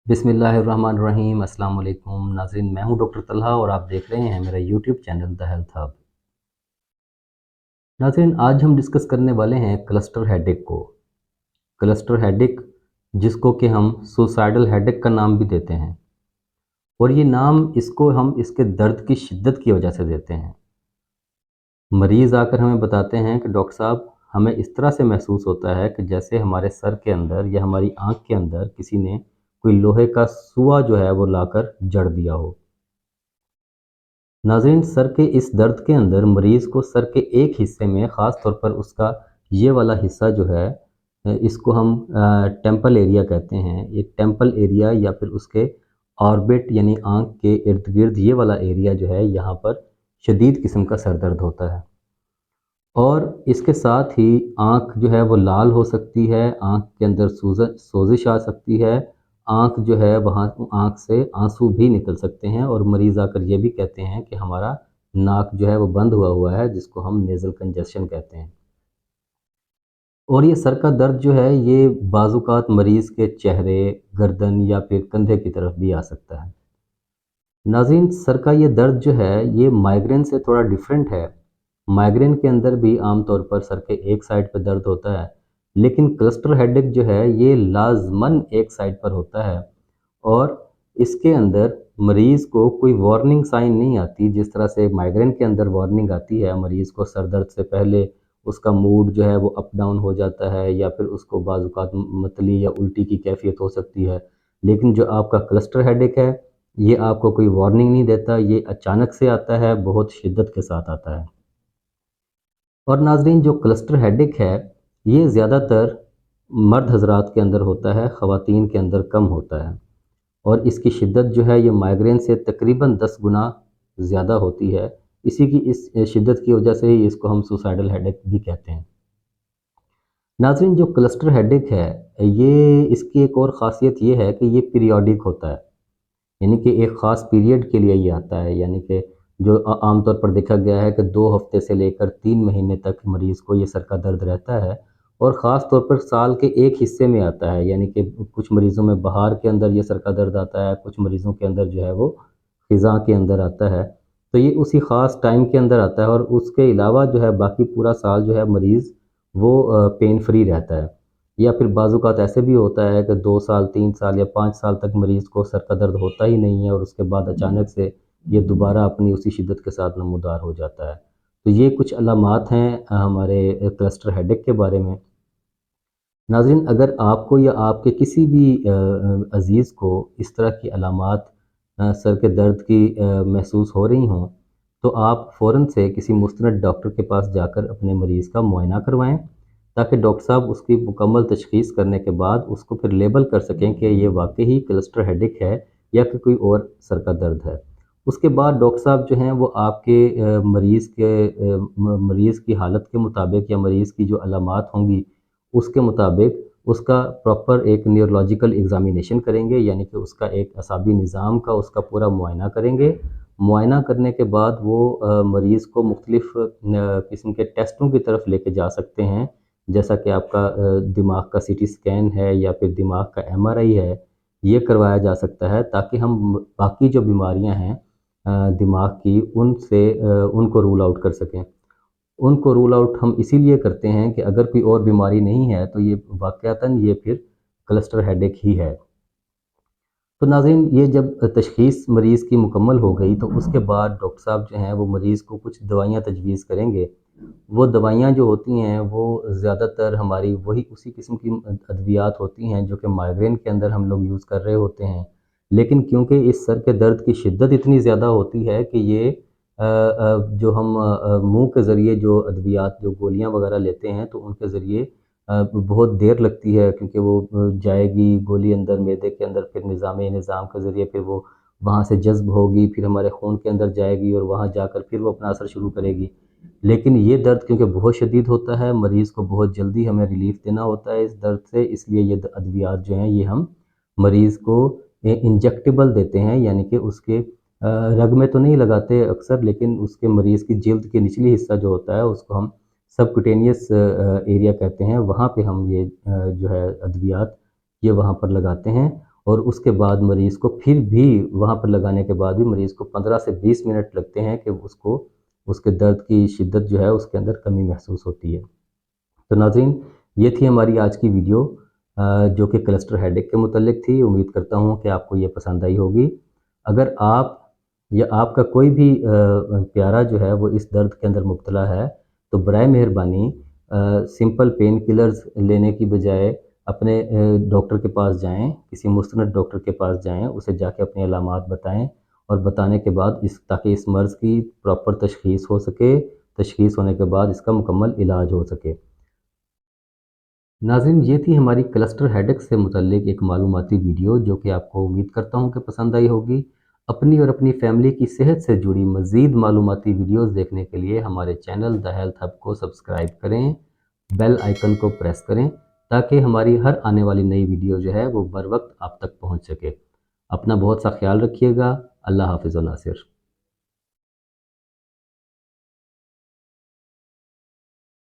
बिस्मिल्लाहिर्रहमानिर्रहीम। अस्सलाम वालेकुम नाज़रीन, मैं हूं डॉक्टर तलहा और आप देख रहे हैं मेरा YouTube channel the health hub. नाज़रीन, आज हम डिस्कस करने वाले हैं क्लस्टर हेडेक को। क्लस्टर हेडेक, जिसको कि हम सुसाइडल हेडेक का नाम भी देते हैं, और ये नाम इसको हम इसके दर्द की शिद्दत की वजह से देते हैं। मरीज़ आकर हमें बताते हैं कि डॉक्टर साहब, हमें इस तरह से महसूस होता है कि जैसे हमारे सर के अंदर या हमारी आँख के अंदर किसी ने कोई लोहे का सूआ जो है वो लाकर जड़ दिया हो। नाज़रीन, सर के इस दर्द के अंदर मरीज़ को सर के एक हिस्से में, ख़ास तौर पर उसका ये वाला हिस्सा जो है, इसको हम टेम्पल एरिया कहते हैं। ये टेम्पल एरिया या फिर उसके ऑर्बिट यानी आँख के इर्द गिर्द ये वाला एरिया जो है, यहाँ पर शदीद किस्म का सर दर्द होता है। और इसके साथ ही आँख जो है वो लाल हो सकती है, आँख के अंदर सोजिश आ सकती है, आँख जो है वहाँ आँख से आंसू भी निकल सकते हैं, और मरीज़ आकर ये भी कहते हैं कि हमारा नाक जो है वो बंद हुआ है, जिसको हम नेज़ल कंजेशन कहते हैं। और ये सर का दर्द जो है ये बाज़-औक़ात मरीज़ के चेहरे, गर्दन या फिर कंधे की तरफ भी आ सकता है। नाज़रीन, सर का ये दर्द जो है ये माइग्रेन से थोड़ा डिफरेंट है। माइग्रेन के अंदर भी आम तौर पर सर के एक साइड पर दर्द होता है, लेकिन क्लस्टर हेडेक जो है ये लाज़मन एक साइड पर होता है, और इसके अंदर मरीज़ को कोई वार्निंग साइन नहीं आती। जिस तरह से माइग्रेन के अंदर वार्निंग आती है मरीज़ को सर दर्द से पहले, उसका मूड जो है वो अप डाउन हो जाता है, या फिर उसको बाज़ औक़ात मतली या उल्टी की कैफ़ियत हो सकती है। लेकिन जो आपका क्लस्टर हेडेक है, ये आपको कोई वार्निंग नहीं देता, ये अचानक से आता है, बहुत शिद्दत के साथ आता है। और नाज़रीन, जो क्लस्टर हेडेक है ये ज़्यादातर मर्द हज़रात के अंदर होता है, ख़वातीन के अंदर कम होता है, और इसकी शिद्दत जो है ये माइग्रेन से तकरीबन 10 गुना ज़्यादा होती है। इसी की इस शिद्दत की वजह से ही इसको हम सुसाइडल हेडेक भी कहते हैं। नाज़रीन, जो क्लस्टर हेडेक है ये, इसकी एक और ख़ासियत ये है कि ये पीरियोडिक होता है, यानी कि एक ख़ास पीरियड के लिए ये आता है। यानी कि जो आम तौर पर देखा गया है कि 2 हफ़्ते से लेकर 3 महीने तक मरीज़ को ये सर का दर्द रहता है, और ख़ास तौर पर साल के एक हिस्से में आता है। यानी कि कुछ मरीज़ों में बहार के अंदर ये सर का दर्द आता है, कुछ मरीज़ों के अंदर जो है वो ख़िज़ां के अंदर आता है। तो ये उसी ख़ास टाइम के अंदर आता है, और उसके अलावा जो है बाकी पूरा साल जो है मरीज़ वो पेन फ्री रहता है। या फिर बाज़-औक़ात ऐसे भी होता है कि 2 साल, 3 साल या 5 साल तक मरीज़ को सर का दर्द होता ही नहीं है, और उसके बाद अचानक से ये दोबारा अपनी उसी शिद्दत के साथ नमूदार हो जाता है। तो ये कुछ अलामात हैं हमारे क्लस्टर हेडेक के बारे में। नाज़रीन, अगर आपको या आपके किसी भी अज़ीज़ को इस तरह की अलामात सर के दर्द की महसूस हो रही हों, तो आप फ़ौरन से किसी मुस्तनद डॉक्टर के पास जाकर अपने मरीज़ का मुआयना करवाएँ, ताकि डॉक्टर साहब उसकी मुकम्मल तशख़ीस करने के बाद उसको फिर लेबल कर सकें कि ये वाक़ई ही क्लस्टर हेडेक है या कि कोई और सर का दर्द है। उसके बाद डॉक्टर साहब जो हैं वो आपके मरीज़ की हालत के मुताबिक या मरीज़ की जो अलामात होंगी उसके मुताबिक उसका प्रॉपर एक न्यूरोलॉजिकल एग्ज़ामिनेशन करेंगे, यानी कि उसका एक असाबी निज़ाम का उसका पूरा मुआयना करेंगे। मुआयना करने के बाद वो मरीज़ को मुख्तलिफ़ किस्म के टेस्टों की तरफ लेके जा सकते हैं, जैसा कि आपका दिमाग का सीटी स्कैन है या फिर दिमाग का एमआरआई है, ये करवाया जा सकता है, ताकि हम बाकी जो बीमारियां हैं दिमाग की, उनको रूल आउट कर सकें। उनको रूल आउट हम इसीलिए करते हैं कि अगर कोई और बीमारी नहीं है तो ये वाक़यातन ये फिर क्लस्टर हेडेक ही है। तो नाज़रीन, ये जब तशख़ीस मरीज़ की मुकम्मल हो गई तो उसके बाद डॉक्टर साहब जो हैं वो मरीज़ को कुछ दवाइयाँ तजवीज़ करेंगे। वो दवाइयाँ जो होती हैं वो ज़्यादातर हमारी वही उसी किस्म की अद्वियात होती हैं जो कि माइग्रेन के अंदर हम लोग यूज़ कर रहे होते हैं। लेकिन क्योंकि इस सर के दर्द की शिद्दत इतनी ज़्यादा होती है कि ये जो हम मुँह के ज़रिए जो अद्वियात, जो गोलियाँ वग़ैरह लेते हैं तो उनके ज़रिए बहुत देर लगती है, क्योंकि वो जाएगी गोली अंदर मैदे के अंदर, फिर निज़ाम के ज़रिए फिर वो वहाँ से जज़्ब होगी, फिर हमारे खून के अंदर जाएगी और वहाँ जाकर फिर वो अपना असर शुरू करेगी। लेकिन ये दर्द क्योंकि बहुत शदीद होता है, मरीज़ को बहुत जल्दी हमें रिलीफ़ देना होता है इस दर्द से, इसलिए ये अद्वियात जो हैं ये हम मरीज़ को इंजेक्टेबल देते हैं, यानी कि उसके रग में तो नहीं लगाते अक्सर, लेकिन उसके मरीज़ की जिल्द के निचली हिस्सा जो होता है उसको हम सबक्यूटेनियस एरिया कहते हैं, वहाँ पे हम ये जो है अद्वियात ये वहाँ पर लगाते हैं। اور اس کے بعد مریض کو پھر بھی وہاں پر لگانے کے بعد بھی مریض کو 15 سے 20 منٹ لگتے ہیں کہ اس کے درد کی شدت جو ہے اس کے اندر کمی محسوس ہوتی ہے۔ تو ناظرین، یہ تھی ہماری آج کی ویڈیو جو کہ کلسٹر ہیڈ ایک کے متعلق تھی۔ امید کرتا ہوں کہ آپ کو یہ پسند آئی ہوگی۔ اگر آپ یا آپ کا کوئی بھی پیارا جو ہے وہ اس درد کے اندر مبتلا ہے تو برائے مہربانی سمپل پین کلرز لینے کی بجائے اپنے ڈاکٹر کے پاس جائیں، کسی مستند ڈاکٹر کے پاس جائیں، اسے جا کے اپنی علامات بتائیں، اور بتانے کے بعد تاکہ اس مرض کی پراپر تشخیص ہو سکے، تشخیص ہونے کے بعد اس کا مکمل علاج ہو سکے۔ ناظرین، یہ تھی ہماری کلسٹر ہیڈک سے متعلق ایک معلوماتی ویڈیو جو کہ آپ کو امید کرتا ہوں کہ پسند آئی ہوگی۔ اپنی اور اپنی فیملی کی صحت سے جڑی مزید معلوماتی ویڈیوز دیکھنے کے لیے ہمارے چینل دی ہیلتھ ہب کو سبسکرائب کریں، بیل آئیکن کو پریس کریں تاکہ ہماری ہر آنے والی نئی ویڈیو جو ہے وہ بر وقت آپ تک پہنچ سکے۔ اپنا بہت سا خیال رکھیے گا۔ اللہ حافظ و ناصر۔